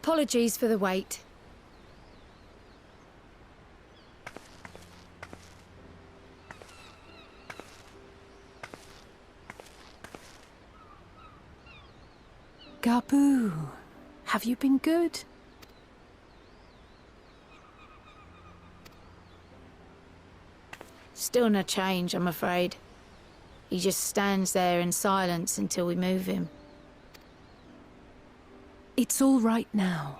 Apologies for the wait. Gabu, have you been good? Still no change, I'm afraid. He just stands there in silence until we move him. It's all right now.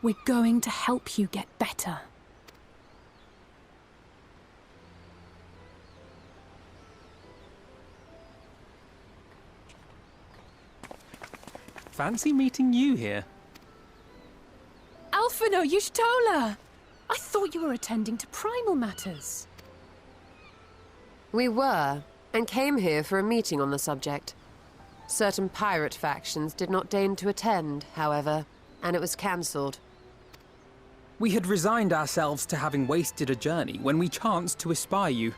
We're going to help you get better. Fancy meeting you here. Alphino Yushtola! I thought you were attending to primal matters. We were, and came here for a meeting on the subject. Certain pirate factions did not deign to attend, however, and it was cancelled. We had resigned ourselves to having wasted a journey when we chanced to espy you.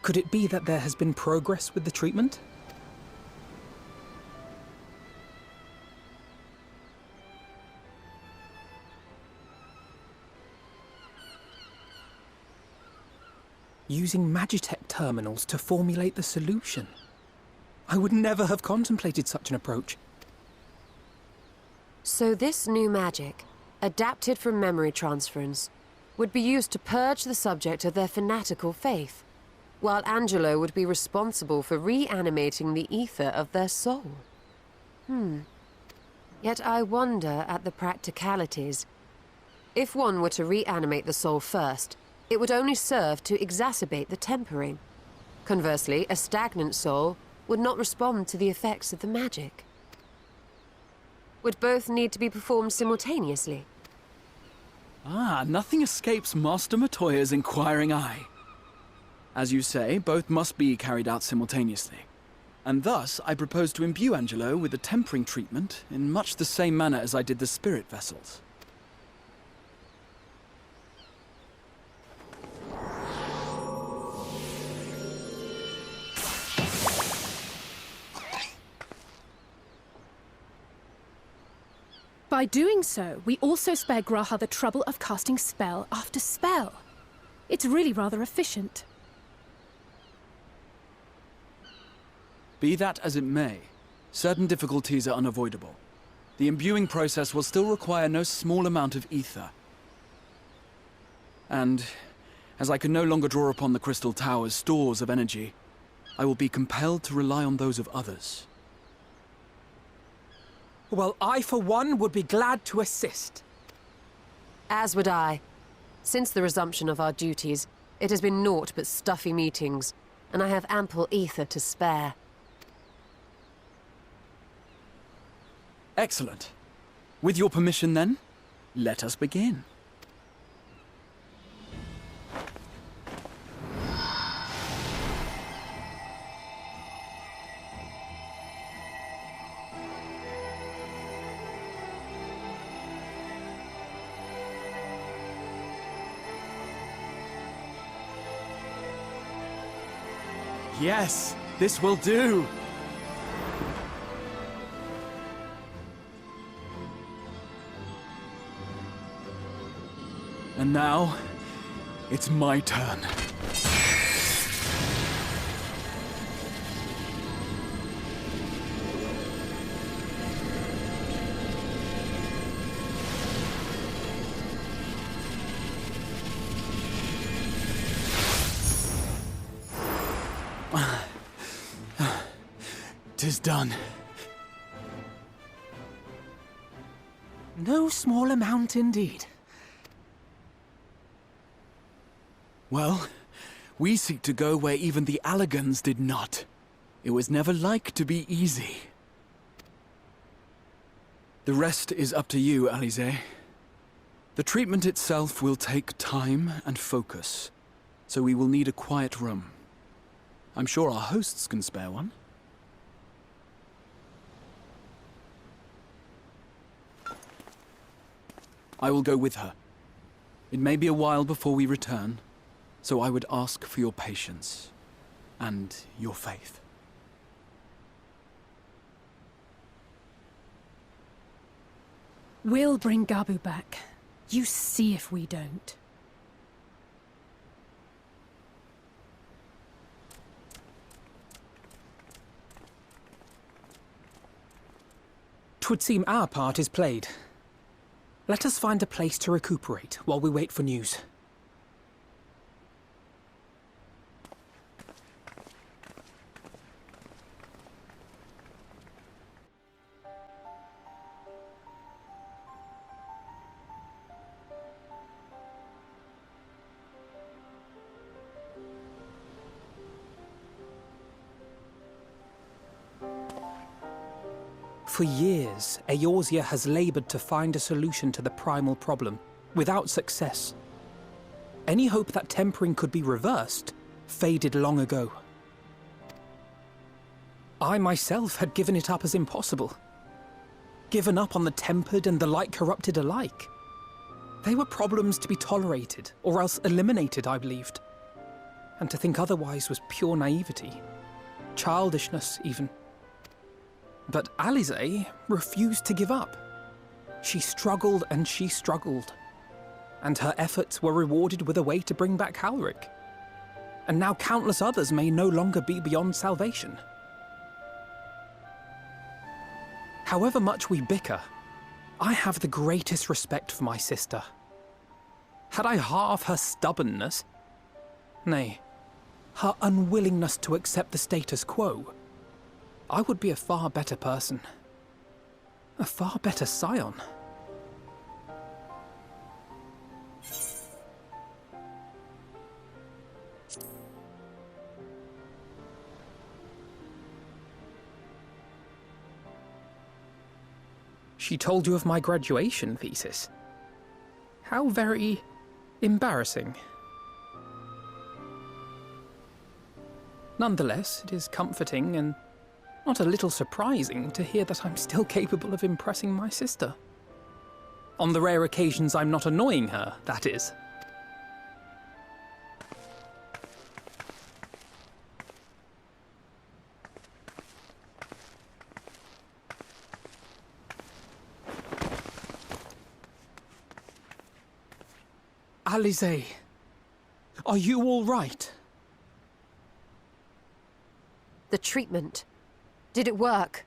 Could it be that there has been progress with the treatment? Using Magitech terminals to formulate the solution. I would never have contemplated such an approach. So this new magic, adapted from memory transference, would be used to purge the subject of their fanatical faith, while Angelo would be responsible for reanimating the ether of their soul. Yet I wonder at the practicalities. If one were to reanimate the soul first, it would only serve to exacerbate the tempering. Conversely, a stagnant soul would not respond to the effects of the magic. Would both need to be performed simultaneously? Nothing escapes Master Matoya's inquiring eye. As you say, both must be carried out simultaneously. And thus, I propose to imbue Angelo with the tempering treatment in much the same manner as I did the spirit vessels. By doing so, we also spare Graha the trouble of casting spell after spell. It's really rather efficient. Be that as it may, certain difficulties are unavoidable. The imbuing process will still require no small amount of ether. And, as I can no longer draw upon the Crystal Tower's stores of energy, I will be compelled to rely on those of others. Well, I for one would be glad to assist. As would I. Since the resumption of our duties, it has been naught but stuffy meetings, and I have ample ether to spare. Excellent. With your permission then, let us begin. Yes, this will do. And now, it's my turn. Tis done. No small amount indeed. Well, we seek to go where even the Allegans did not. It was never like to be easy. The rest is up to you, Alize. The treatment itself will take time and focus, so we will need a quiet room. I'm sure our hosts can spare one. I will go with her. It may be a while before we return, so I would ask for your patience and your faith. We'll bring Gabu back. You see if we don't. 'Twould seem our part is played. Let us find a place to recuperate while we wait for news. For years, Eorzea has laboured to find a solution to the primal problem, without success. Any hope that tempering could be reversed faded long ago. I myself had given it up as impossible. Given up on the tempered and the light-corrupted alike. They were problems to be tolerated, or else eliminated, I believed. And to think otherwise was pure naivety. Childishness, even. But Alisaie refused to give up. She struggled and she struggled. And her efforts were rewarded with a way to bring back Halric. And now countless others may no longer be beyond salvation. However much we bicker, I have the greatest respect for my sister. Had I half her stubbornness, nay, her unwillingness to accept the status quo, I would be a far better person. A far better scion. She told you of my graduation thesis. How very embarrassing. Nonetheless, it is comforting and not a little surprising to hear that I'm still capable of impressing my sister. On the rare occasions I'm not annoying her, that is. Alisaie, are you all right? The treatment. Did it work?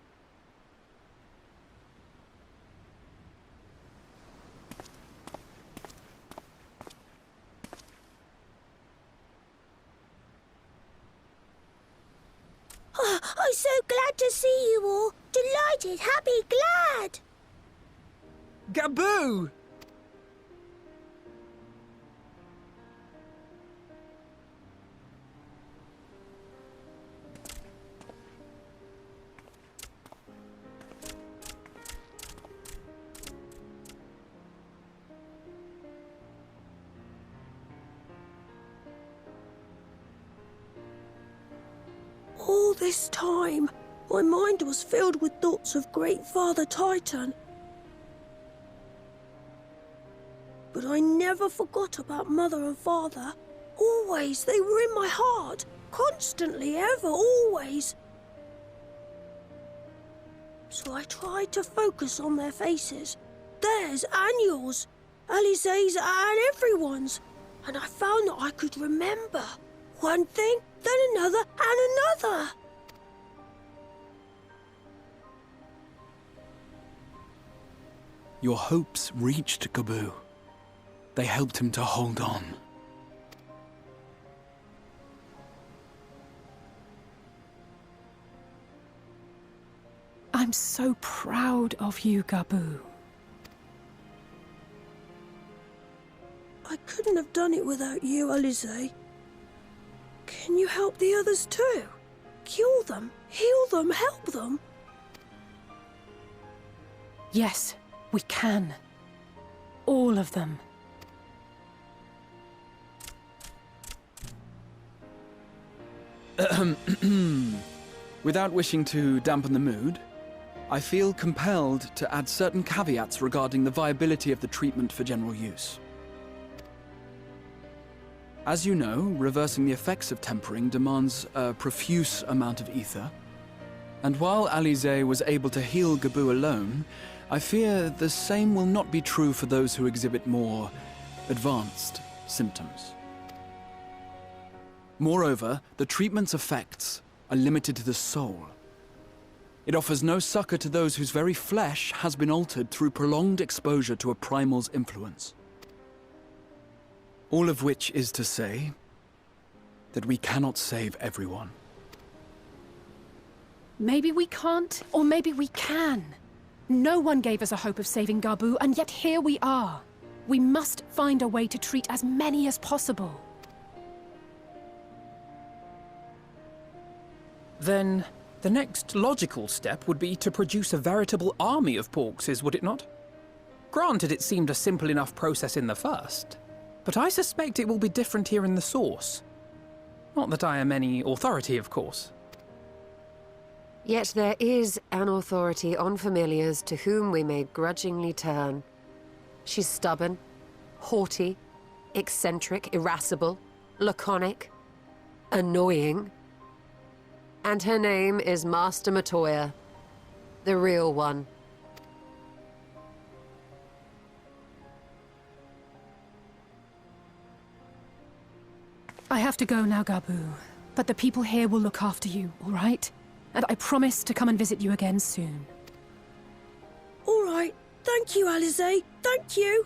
Oh, I'm so glad to see you all. Delighted, happy, glad. Gabu! All this time, my mind was filled with thoughts of Great Father Titan. But I never forgot about Mother and Father. Always, they were in my heart. Constantly, ever, always. So I tried to focus on their faces. Theirs and yours. Alisaie's and everyone's. And I found that I could remember. One thing, then another, and another. Your hopes reached Gabu. They helped him to hold on. I'm so proud of you, Gabu. I couldn't have done it without you, Alisaie. Can you help the others too? Cure them, heal them, help them? Yes, we can. All of them. Without wishing to dampen the mood, I feel compelled to add certain caveats regarding the viability of the treatment for general use. As you know, reversing the effects of tempering demands a profuse amount of ether. And while Alisaie was able to heal Gabu alone, I fear the same will not be true for those who exhibit more advanced symptoms. Moreover, the treatment's effects are limited to the soul. It offers no succor to those whose very flesh has been altered through prolonged exposure to a primal's influence. All of which is to say that we cannot save everyone. Maybe we can't, or maybe we can. No one gave us a hope of saving Gabu, and yet here we are. We must find a way to treat as many as possible. Then, the next logical step would be to produce a veritable army of Porkses, would it not? Granted, it seemed a simple enough process in the first, but I suspect it will be different here in the source. Not that I am any authority, of course. Yet there is an authority on familiars to whom we may grudgingly turn. She's stubborn, haughty, eccentric, irascible, laconic, annoying. And her name is Master Matoya, the real one. I have to go now, Gabu. But the people here will look after you, all right? And I promise to come and visit you again soon. All right. Thank you, Alize. Thank you.